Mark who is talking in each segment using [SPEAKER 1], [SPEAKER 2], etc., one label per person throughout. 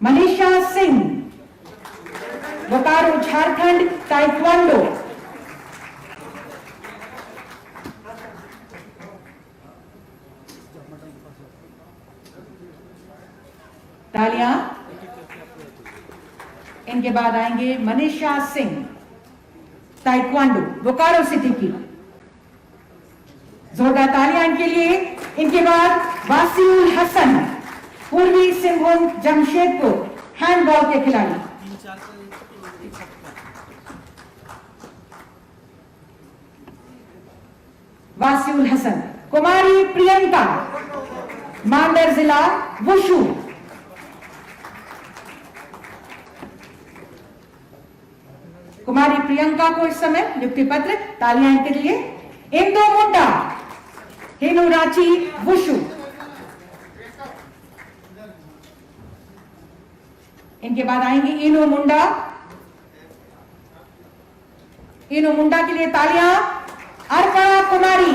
[SPEAKER 1] Manisha Singh, Bokaro Jharkhand, taekwondo. तालियां। इनके बाद आएंगे मनीषा सिंह, ताइक्वांडो, बोकारो सिटी की। जोरदार तालियां इनके लिए। इनके बाद वासीउल हसन, पूर्वी सिंहभूम, जमशेदपुर, हैंडबॉल के खिलाड़ी। वासीउल हसन। कुमारी प्रियंका, मांडर जिला, वुशु। कुमारी प्रियंका को इस समय नियुक्ति पत्र। तालियां इनके लिए। इंदो मुंडा, हेनु रांची, वुशु। इनके बाद आएंगे इनो मुंडा। इनो मुंडा के लिए तालियां। अर्पणा कुमारी,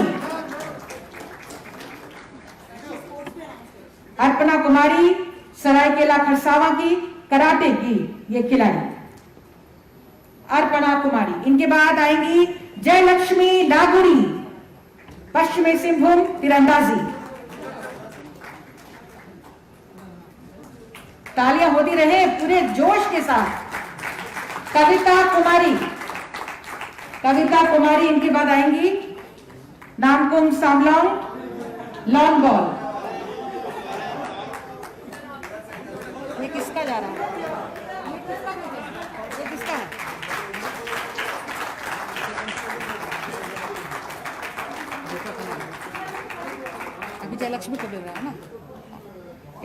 [SPEAKER 1] अर्पणा कुमारी सरायकेला खरसावां की, कराटे की ये खिलाड़ी अर्पणा कुमारी। इनके बाद आएंगी जयलक्ष्मी लागुड़ी, पश्चिमी सिंहभूम, तीरंदाजी। तालियां होती रहे पूरे जोश के साथ। कविता कुमारी, कविता कुमारी इनके बाद आएंगी नामकुम सामलांग, लॉन्ग बॉल। ये किसका जा रहा है? ये किसका है? अभी जयलक्ष्मी को मिल रहा है ना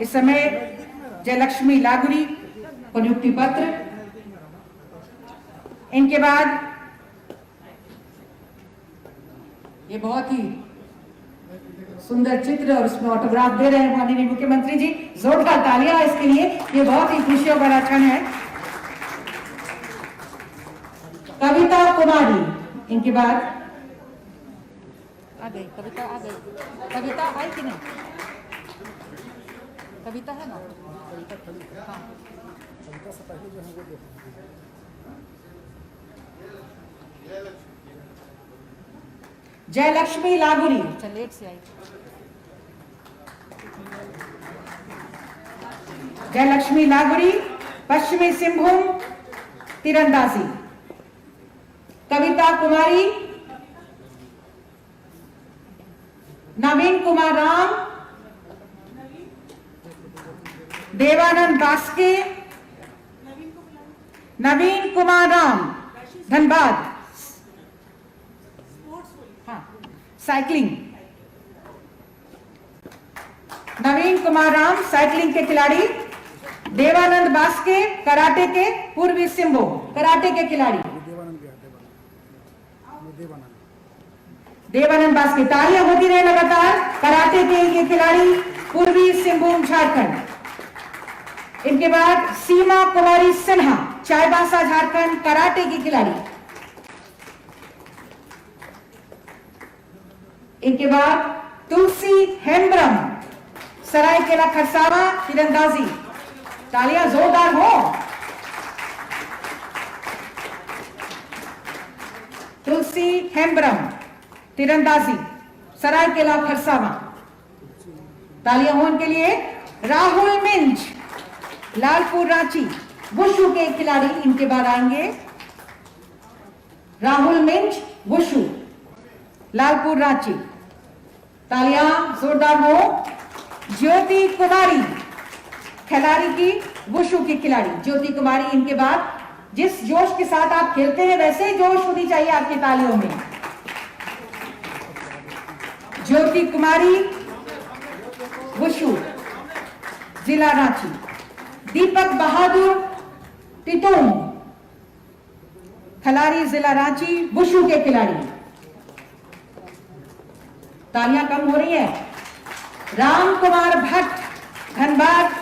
[SPEAKER 1] इस समय। जयलक्ष्मी लागुड़ी को नियुक्ति पत्र। इनके बाद ये बहुत ही सुंदर चित्र और उसमें ऑटोग्राफ दे रहे हैं माननीय मुख्यमंत्री जी। जोरदार तालियां इसके लिए। ये बहुत ही खुशियों भरा क्षण है। कविता कुमारी। इनके बाद आ गई कविता, आ गई कविता। आई कि नहीं? कविता है ना? हाँ। जयलक्ष्मी लागुड़ी, अच्छा लेट से आई। जयलक्ष्मी लागुड़ी, पश्चिमी सिंहभूम, तीरंदाजी। कविता कुमारी, नवीन कुमार राम, देवानंद बास्के, नवीन कुमार राम, धनबाद, हाँ साइकिलिंग। नवीन कुमार राम साइकिलिंग के खिलाड़ी। देवानंद बास्के कराटे के, पूर्वी सिंहभूम, कराटे के खिलाड़ी। देवानंद बास्के। तालियां होती रहे लगातार। कराटे के ये खिलाड़ी, पूर्वी सिंहभूम, झारखंड। इनके बाद सीमा कुमारी सिन्हा, चाईबासा, झारखंड, कराटे की खिलाड़ी। इनके बाद तुलसी हेम्ब्रम, सरायकेला खरसावा, तीरंदाजी। तालियां जोरदार हो। तुलसी हेम्ब्रम, तीरंदाजी, सरायकेला खरसावा। तालियां हो उनके लिए। राहुल मिंज, लालपुर, रांची, वुशु के खिलाड़ी। इनके बाद आएंगे राहुल मिंज, वुशु, लालपुर, रांची। तालियां जोरदार हो। ज्योति कुमारी, खिलाड़ी की, वुशु की खिलाड़ी ज्योति कुमारी। इनके बाद जिस जोश के साथ आप खेलते हैं वैसे ही जोश होनी चाहिए आपकी तालियों में। ज्योति कुमारी, वुशु, जिला रांची। दीपक बहादुर टिटोम, खलारी, जिला रांची, वुशु के खिलाड़ी। तालियां कम हो रही है। राम कुमार भट्ट, धनबाद,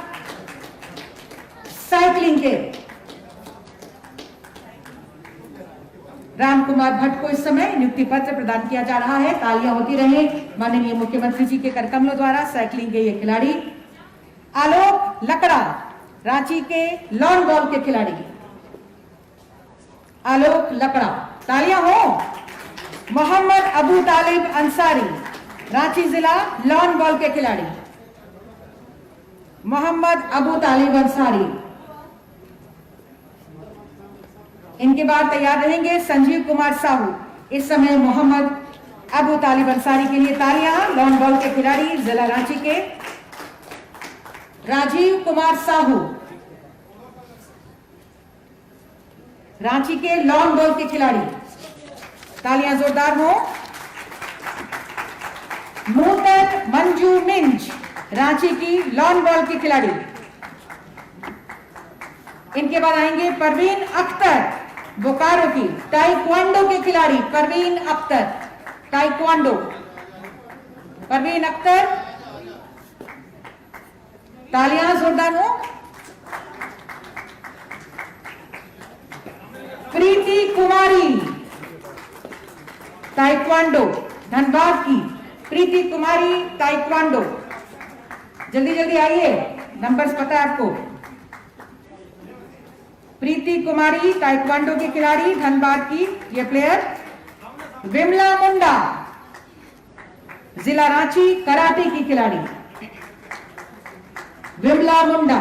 [SPEAKER 1] साइकिलिंग के। राम कुमार भट्ट को इस समय नियुक्ति पत्र प्रदान किया जा रहा है। तालियां होती रहे माननीय मुख्यमंत्री जी के करकमलों द्वारा। साइकिलिंग के ये खिलाड़ी। आलोक लकड़ा, रांची के लॉन बॉल के खिलाड़ी आलोक लकड़ा, तालियां हो। मोहम्मद अबू तालिब अंसारी, रांची जिला लॉन बॉल के खिलाड़ी मोहम्मद अबू तालिब अंसारी। इनके बाद तैयार रहेंगे संजीव कुमार साहू। इस समय मोहम्मद अबू तालिब अंसारी के लिए तालियां। लॉन बॉल के खिलाड़ी जिला रांची के राजीव कुमार साहू, रांची के लॉन बॉल के खिलाड़ी, तालियां जोरदार हो। नूतन मंजू मिंज, रांची की लॉन बॉल की खिलाड़ी। इनके बाद आएंगे परवीन अख्तर, बोकारो की ताइक्वांडो के खिलाड़ी परवीन अख्तर, ताइक्वांडो। परवीन अख्तर, तालियां जोरदार हो। प्रीति कुमारी, ताइक्वांडो, धनबाद की प्रीति कुमारी, ताइक्वांडो। जल्दी जल्दी आइए, नंबर्स पता है आपको। प्रीति कुमारी ताइक्वांडो की खिलाड़ी, धनबाद की ये प्लेयर। विमला मुंडा, जिला रांची कराटे की खिलाड़ी विमला मुंडा।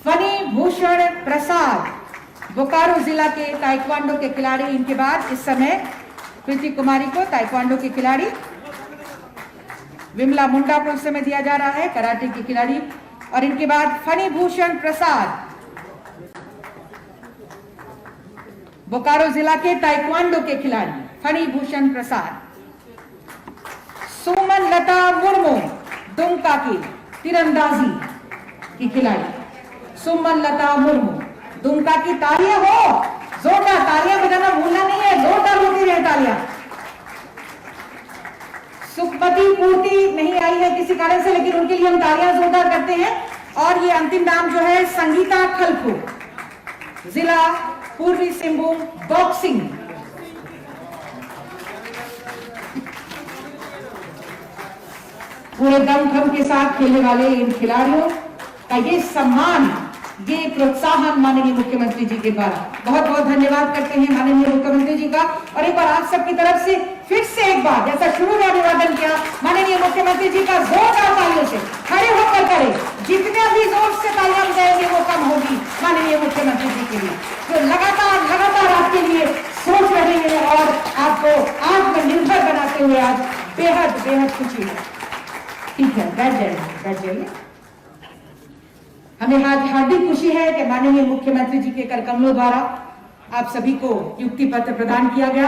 [SPEAKER 1] फनी भूषण प्रसाद, बोकारो जिला के ताइक्वांडो के खिलाड़ी। इनके बाद इस समय प्रीति कुमारी को ताइक्वांडो की खिलाड़ी, विमला मुंडा को इस समय दिया जा रहा है कराटे की खिलाड़ी। और इनके बाद फनी भूषण प्रसाद, बोकारो जिला के ताइक्वांडो के खिलाड़ी फनी भूषण प्रसाद। सुमन लता मुर्मू, दुमका की तीरंदाजी की खिलाड़ी सुमन लता मुर्मू, दुमका की। तालियां हो, जोरदार तालियां बजाना भूलना नहीं है, जोरदार होती रहे तालियां। सुखमती पूर्ति नहीं आई है किसी कारण से, लेकिन उनके लिए हम तालियां जोरदार करते हैं। और ये अंतिम नाम जो है संगीता खलखू, जिला पूर्वी सिंहभूम बॉक्सिंग। पूरे दमखम के साथ खेलने वाले इन खिलाड़ियों का ये सम्मान, ये प्रोत्साहन माननीय मुख्यमंत्री जी के द्वारा। बहुत बहुत धन्यवाद करते हैं माननीय मुख्यमंत्री जी का। और एक बार आप सबकी तरफ से फिर से एक बार जैसा शुरू में अभिवादन किया माननीय मुख्यमंत्री जी का, जोरदार तालियों से खड़े होकर करें। जितने भी जोर से तालियां बजाएंगे वो कम होगी माननीय मुख्यमंत्री जी के लिए, जो लगातार आपके लिए सोच रहे हैं और आपको आत्मनिर्भर बनाते हुए आज बेहद बेहद खुशी है। ठीक है, बैठ जाइए। हमें हार्दिक खुशी है कि माननीय मुख्यमंत्री जी के कर कमलों द्वारा आप सभी को नियुक्ति पत्र प्रदान किया गया।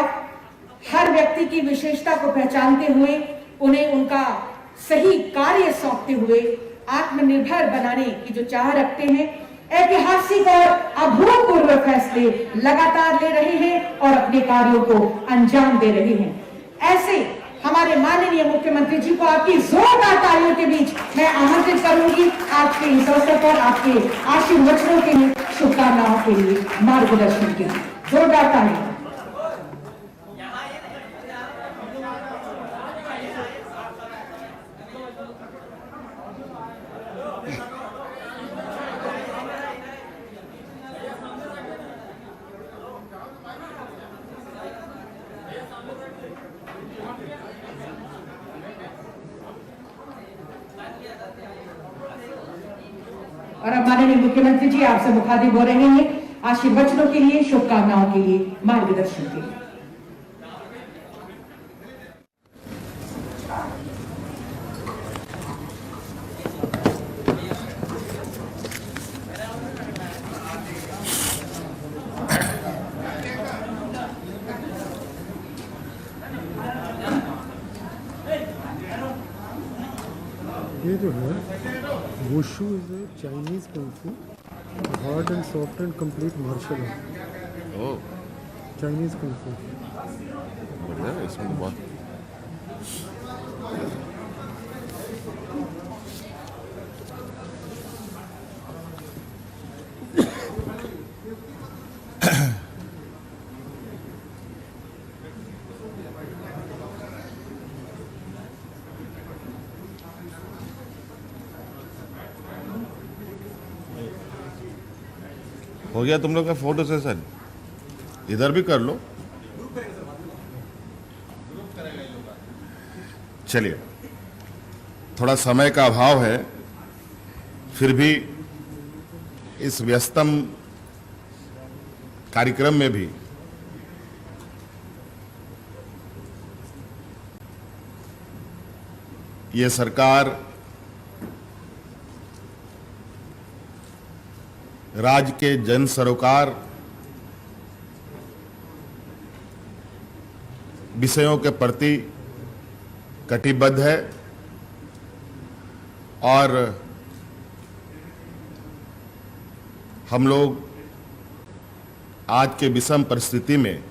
[SPEAKER 1] हर व्यक्ति की विशेषता को पहचानते हुए उन्हें उनका सही कार्य सौंपते हुए आत्मनिर्भर बनाने की जो चाह रखते हैं, ऐतिहासिक और अभूतपूर्व फैसले लगातार ले रहे हैं और अपने कार्यों को अंजाम दे रहे हैं। ऐसे हमारे माननीय मुख्यमंत्री जी को आपकी जोरदार तालियों के बीच मैं आमंत्रित करूंगी आज के इस अवसर पर आपके आशीर्वचनों के लिए, शुभकामनाओं के लिए, मार्गदर्शन के लिए। जोरदार तालियां। और अब माननीय मुख्यमंत्री जी आपसे मुखातिब हो रहे हैं आशीर्वचनों के लिए, शुभकामनाओं के लिए, मार्गदर्शन के लिए।
[SPEAKER 2] ये जो है wushu is a Chinese kung fu, hard and soft and complete martial art.
[SPEAKER 3] Oh,
[SPEAKER 2] Chinese kung fu।
[SPEAKER 3] बढ़िया है इसमें तो बहुत। हो गया तुम लोग का फोटो सेशन? इधर भी कर लो। चलिए, थोड़ा समय का अभाव है, फिर भी इस व्यस्तम कार्यक्रम में भी ये सरकार राज्य के जन सरोकार विषयों के प्रति कटिबद्ध है और हम लोग आज के विषम परिस्थिति में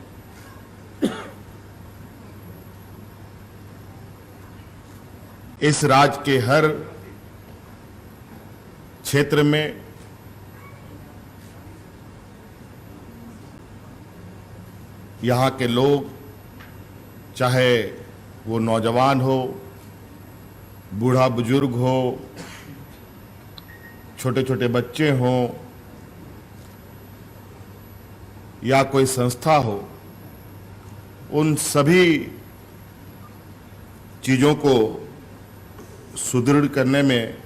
[SPEAKER 3] इस राज्य के हर क्षेत्र में यहाँ के लोग, चाहे वो नौजवान हो, बूढ़ा बुजुर्ग हो, छोटे छोटे बच्चे हों या कोई संस्था हो, उन सभी चीज़ों को सुदृढ़ करने में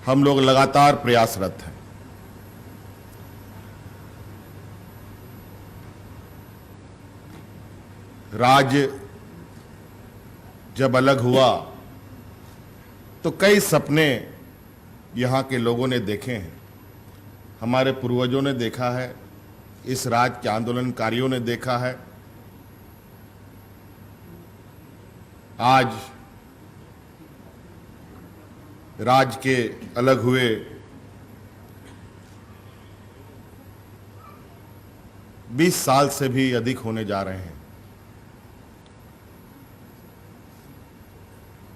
[SPEAKER 3] हम लोग लगातार प्रयासरत हैं। राज्य जब अलग हुआ तो कई सपने यहाँ के लोगों ने देखे हैं, हमारे पूर्वजों ने देखा है, इस राज्य के आंदोलनकारियों ने देखा है। आज राज्य के अलग हुए 20 साल से भी अधिक होने जा रहे हैं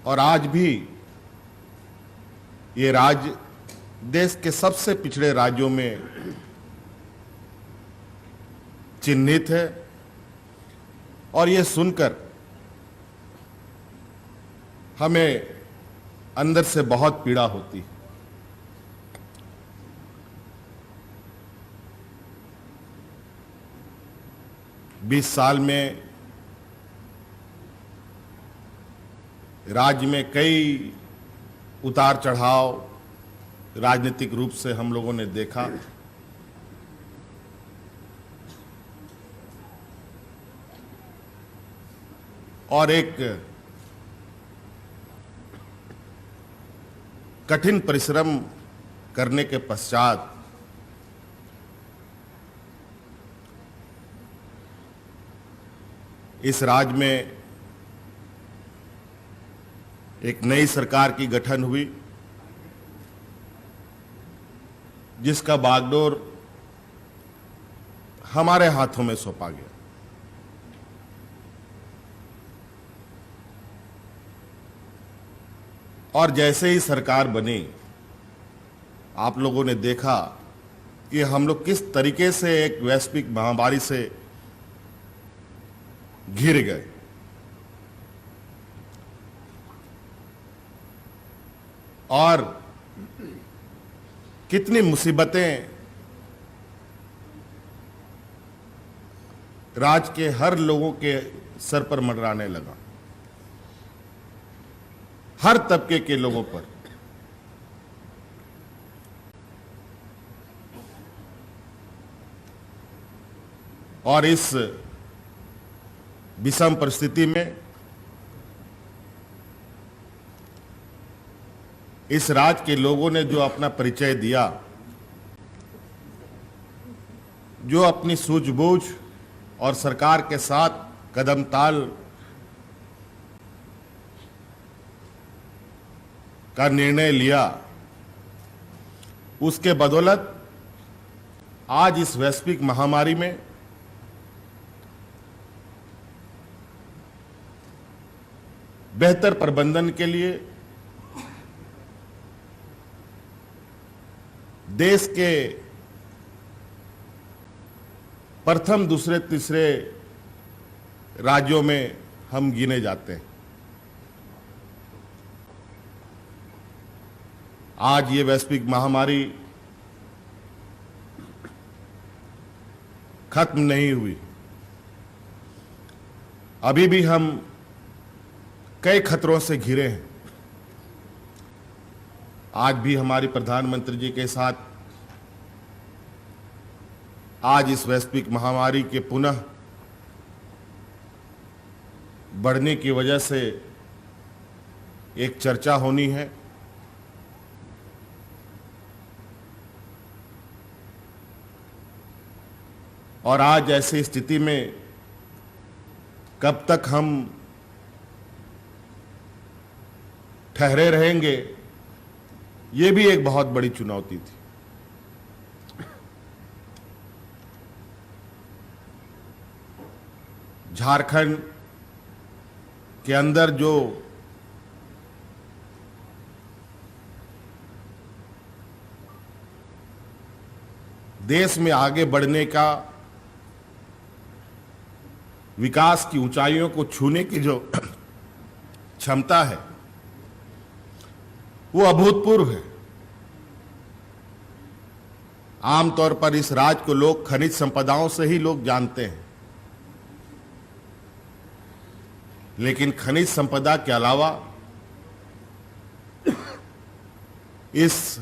[SPEAKER 3] और आज भी ये राज्य देश के सबसे पिछड़े राज्यों में चिन्हित है और ये सुनकर हमें अंदर से बहुत पीड़ा होती है। बीस साल में राज्य में कई उतार चढ़ाव राजनीतिक रूप से हम लोगों ने देखा। और एक कठिन परिश्रम करने के पश्चात इस राज्य में एक नई सरकार की गठन हुई, जिसका बागडोर हमारे हाथों में सौंपा गया। और जैसे ही सरकार बनी, आप लोगों ने देखा कि हम लोग किस तरीके से एक वैश्विक महामारी से घिर गए। और कितनी मुसीबतें राज्य के हर लोगों के सर पर मंडराने लगा, हर तबके के लोगों पर। और इस विषम परिस्थिति में इस राज्य के लोगों ने जो अपना परिचय दिया, जो अपनी सूझबूझ और सरकार के साथ कदम ताल का निर्णय लिया, उसके बदौलत आज इस वैश्विक महामारी में बेहतर प्रबंधन के लिए देश के प्रथम, दूसरे, तीसरे राज्यों में हम गिने जाते हैं। आज ये वैश्विक महामारी खत्म नहीं हुई। अभी भी हम कई खतरों से घिरे हैं। आज भी हमारी प्रधानमंत्री जी के साथ आज इस वैश्विक महामारी के पुनः बढ़ने की वजह से एक चर्चा होनी है। और आज ऐसी स्थिति में कब तक हम ठहरे रहेंगे, ये भी एक बहुत बड़ी चुनौती थी। झारखंड के अंदर जो देश में आगे बढ़ने का, विकास की ऊंचाइयों को छूने की जो क्षमता है वो अभूतपूर्व है। आमतौर पर इस राज्य को लोग खनिज संपदाओं से ही लोग जानते हैं, लेकिन खनिज संपदा के अलावा इस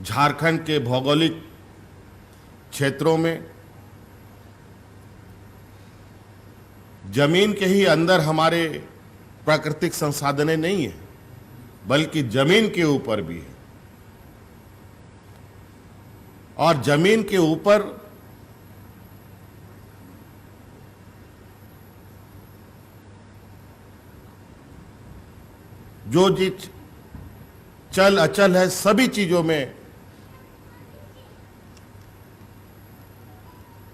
[SPEAKER 3] झारखंड के भौगोलिक क्षेत्रों में जमीन के ही अंदर हमारे प्राकृतिक संसाधनें नहीं है, बल्कि जमीन के ऊपर भी है। और जमीन के ऊपर जो चीज चल अचल है, सभी चीजों में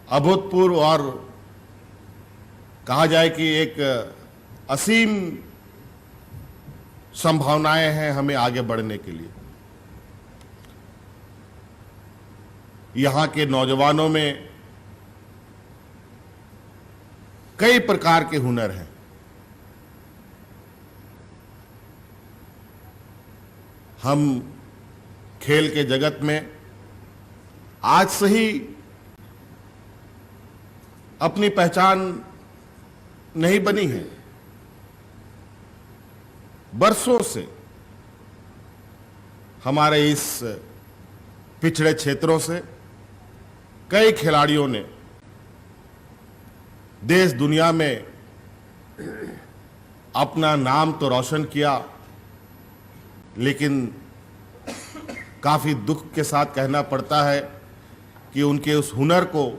[SPEAKER 3] अभूतपूर्व और कहा जाए कि एक असीम संभावनाएं हैं हमें आगे बढ़ने के लिए। यहां के नौजवानों में कई प्रकार के हुनर हैं। हम खेल के जगत में आज से ही अपनी पहचान नहीं बनी है। बरसों से हमारे इस पिछड़े क्षेत्रों से कई खिलाड़ियों ने देश दुनिया में अपना नाम तो रोशन किया, लेकिन काफी दुख के साथ कहना पड़ता है कि उनके उस हुनर को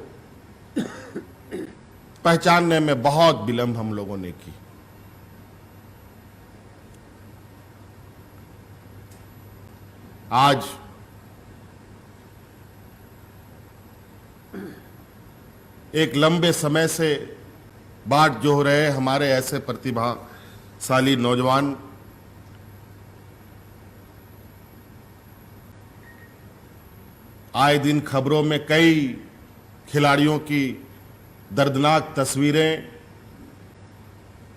[SPEAKER 3] पहचानने में बहुत विलंब हम लोगों ने की। आज एक लंबे समय से बाट जोह रहे हमारे ऐसे प्रतिभाशाली नौजवान आए दिन खबरों में कई खिलाड़ियों की दर्दनाक तस्वीरें,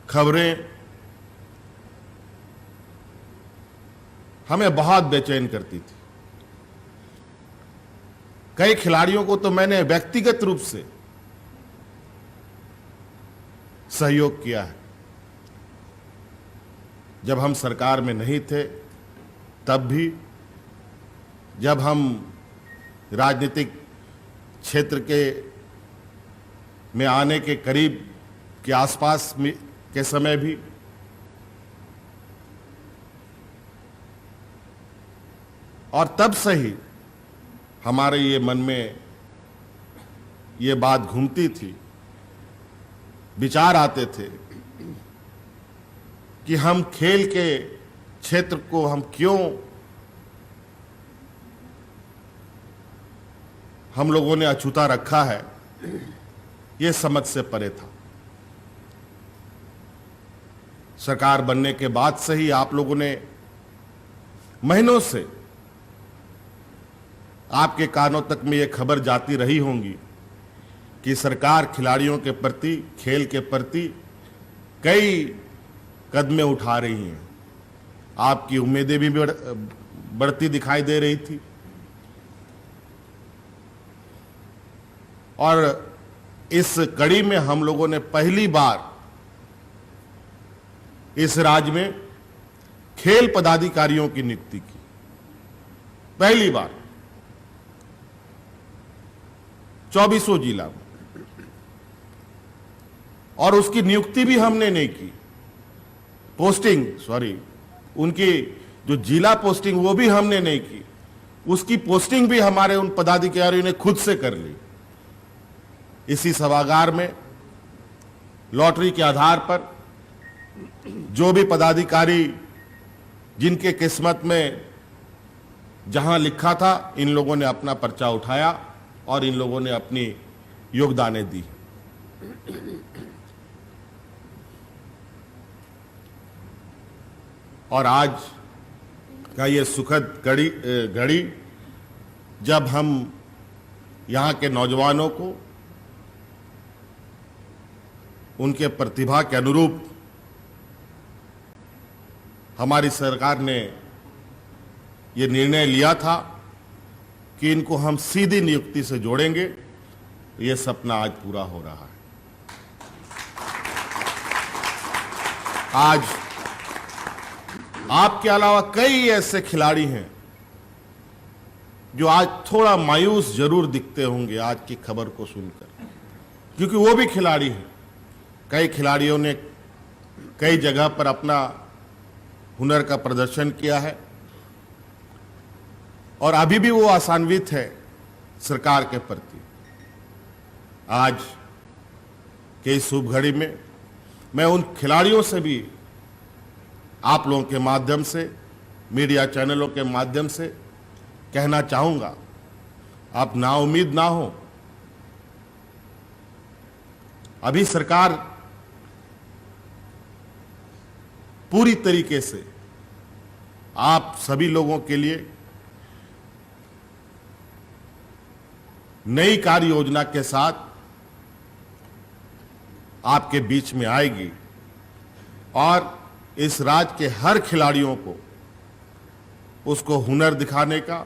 [SPEAKER 3] खबरें हमें बहुत बेचैन करती थी। कई खिलाड़ियों को तो मैंने व्यक्तिगत रूप से सहयोग किया है। जब हम सरकार में नहीं थे तब भी, जब हम राजनीतिक क्षेत्र में आने के करीब के आसपास के समय भी, और तब से ही हमारे ये मन में ये बात घूमती थी, विचार आते थे कि हम खेल के क्षेत्र को हम क्यों, हम लोगों ने अछूता रखा है, ये समझ से परे था। सरकार बनने के बाद से ही आप लोगों ने महीनों से आपके कानों तक में ये खबर जाती रही होंगी कि सरकार खिलाड़ियों के प्रति, खेल के प्रति कई कदमें उठा रही हैं। आपकी उम्मीदें भी बढ़ती दिखाई दे रही थी। और इस कड़ी में हम लोगों ने पहली बार इस राज्य में खेल पदाधिकारियों की नियुक्ति की, पहली बार 24 जिला में। और उसकी नियुक्ति भी हमने नहीं की, उनकी जो जिला पोस्टिंग वो भी हमने नहीं की, उसकी पोस्टिंग भी हमारे उन पदाधिकारियों ने खुद से कर ली। इसी सभागार में लॉटरी के आधार पर जो भी पदाधिकारी जिनके किस्मत में जहां लिखा था, इन लोगों ने अपना पर्चा उठाया और इन लोगों ने अपनी योगदानें दी। और आज का ये सुखद घड़ी जब हम यहाँ के नौजवानों को उनके प्रतिभा के अनुरूप हमारी सरकार ने ये निर्णय लिया था कि इनको हम सीधी नियुक्ति से जोड़ेंगे, ये सपना आज पूरा हो रहा है। आज आपके अलावा कई ऐसे खिलाड़ी हैं जो आज थोड़ा मायूस जरूर दिखते होंगे आज की खबर को सुनकर, क्योंकि वो भी खिलाड़ी हैं। कई खिलाड़ियों ने कई जगह पर अपना हुनर का प्रदर्शन किया है और अभी भी वो आशान्वित है सरकार के प्रति। आज के इस शुभ घड़ी में मैं उन खिलाड़ियों से भी आप लोगों के माध्यम से, मीडिया चैनलों के माध्यम से कहना चाहूंगा, आप नाउम्मीद ना हो। अभी सरकार पूरी तरीके से आप सभी लोगों के लिए नई कार्य योजना के साथ आपके बीच में आएगी और इस राज्य के हर खिलाड़ियों को उसको हुनर दिखाने का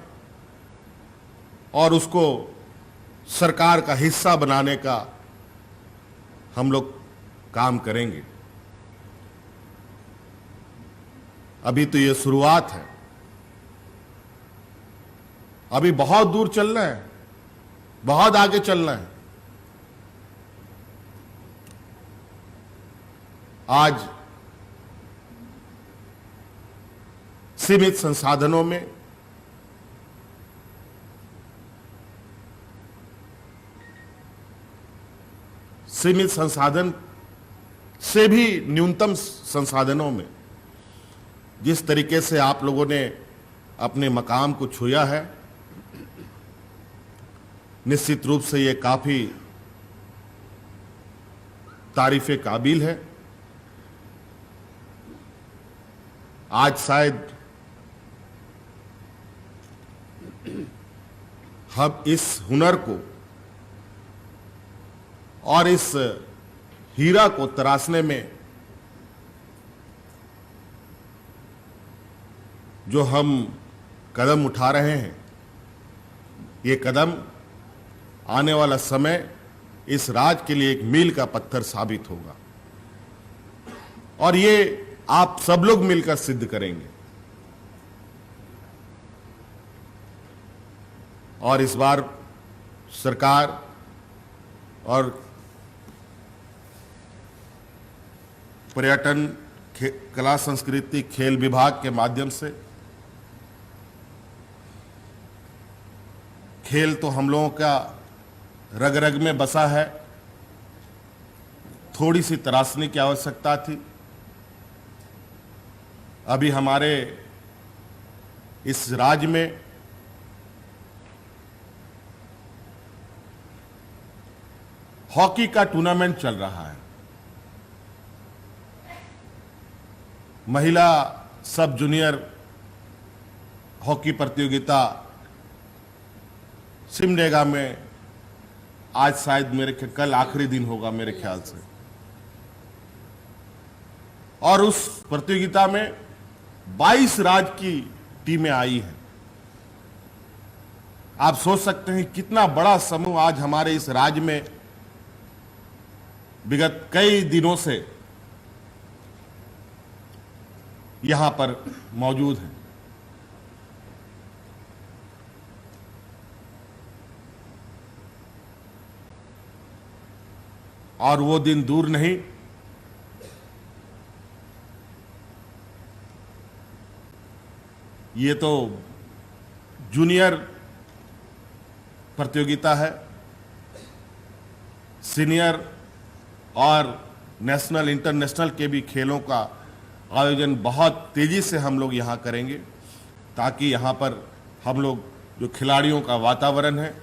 [SPEAKER 3] और उसको सरकार का हिस्सा बनाने का हम लोग काम करेंगे। अभी तो ये शुरुआत है, अभी बहुत दूर चलना है, बहुत आगे चलना है। आज सीमित संसाधनों में सीमित संसाधन से भी न्यूनतम संसाधनों में जिस तरीके से आप लोगों ने अपने मकाम को छुआ है, निश्चित रूप से ये काफी तारीफे काबिल है। आज शायद हम इस हुनर को और इस हीरा को तराशने में जो हम कदम उठा रहे हैं, ये कदम आने वाला समय इस राज्य के लिए एक मील का पत्थर साबित होगा और ये आप सब लोग मिलकर सिद्ध करेंगे। और इस बार सरकार और पर्यटन, कला संस्कृति, खेल विभाग के माध्यम से खेल तो हम लोगों का रग रग में बसा है, थोड़ी सी तराशने की आवश्यकता थी। अभी हमारे इस राज्य में हॉकी का टूर्नामेंट चल रहा है। महिला सब जूनियर हॉकी प्रतियोगिता सिमडेगा में आज शायद कल आखिरी दिन होगा मेरे ख्याल से, और उस प्रतियोगिता में 22 राज्य की टीमें आई हैं। आप सोच सकते हैं कितना बड़ा समूह आज हमारे इस राज्य में विगत कई दिनों से यहां पर मौजूद है। और वो दिन दूर नहीं, ये तो जूनियर प्रतियोगिता है, सीनियर और नेशनल इंटरनेशनल के भी खेलों का आयोजन बहुत तेजी से हम लोग यहाँ करेंगे, ताकि यहाँ पर हम लोग जो खिलाड़ियों का वातावरण है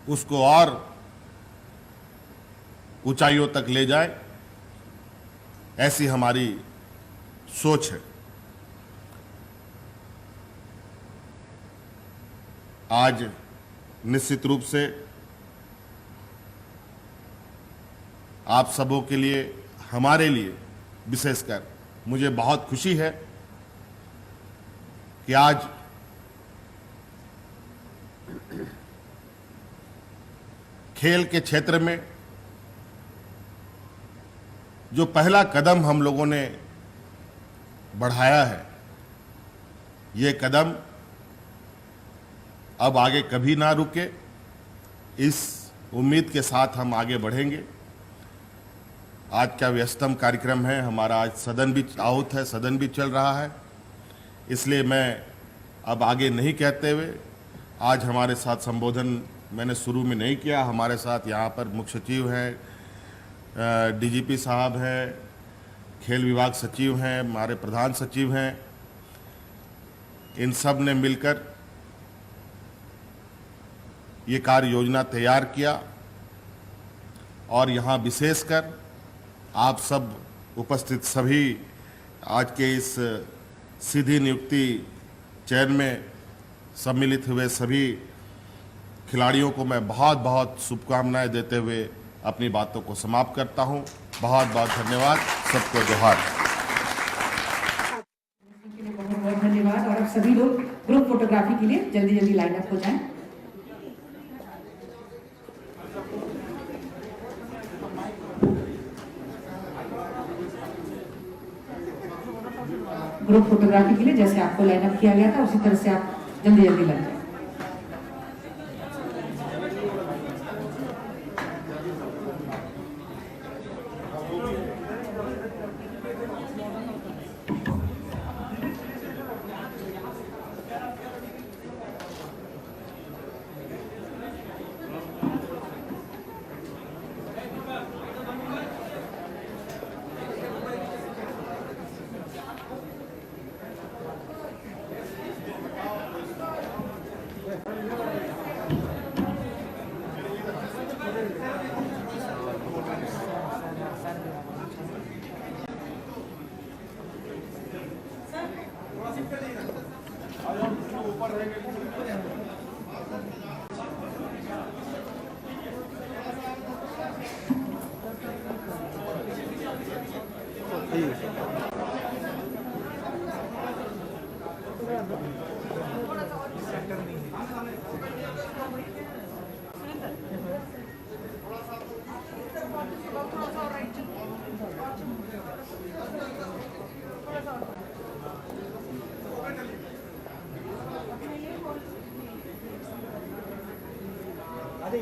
[SPEAKER 3] उसको और ऊंचाइयों तक ले जाए, ऐसी हमारी सोच है। आज निश्चित रूप से आप सबों के लिए, हमारे लिए विशेषकर मुझे बहुत खुशी है कि आज खेल के क्षेत्र में जो पहला कदम हम लोगों ने बढ़ाया है, ये कदम अब आगे कभी ना रुके, इस उम्मीद के साथ हम आगे बढ़ेंगे। आज का व्यस्तम कार्यक्रम है हमारा, आज सदन भी आहूत है, सदन भी चल रहा है, इसलिए मैं अब आगे नहीं कहते हुए, आज हमारे साथ संबोधन मैंने शुरू में नहीं किया। हमारे साथ यहाँ पर मुख्य सचिव हैं, डीजीपी साहब हैं, खेल विभाग सचिव हैं, हमारे प्रधान सचिव हैं, इन सब ने मिलकर ये कार्य योजना तैयार किया। और यहाँ विशेषकर आप सब उपस्थित सभी आज के इस सीधी नियुक्ति चयन में सम्मिलित हुए सभी खिलाड़ियों को मैं बहुत बहुत शुभकामनाएं देते हुए अपनी बातों को समाप्त करता हूं। बहुत बहुत धन्यवाद, सबको जोहार।
[SPEAKER 1] बहुत बहुत धन्यवाद। और अब सभी लोग ग्रुप फोटोग्राफी के लिए जल्दी जल्दी लाइन अप हो जाएं। ग्रुप फोटोग्राफी के लिए जैसे आपको लाइन अप किया गया था उसी तरह से आप जल्दी जल्दी लग जाए।
[SPEAKER 4] अरे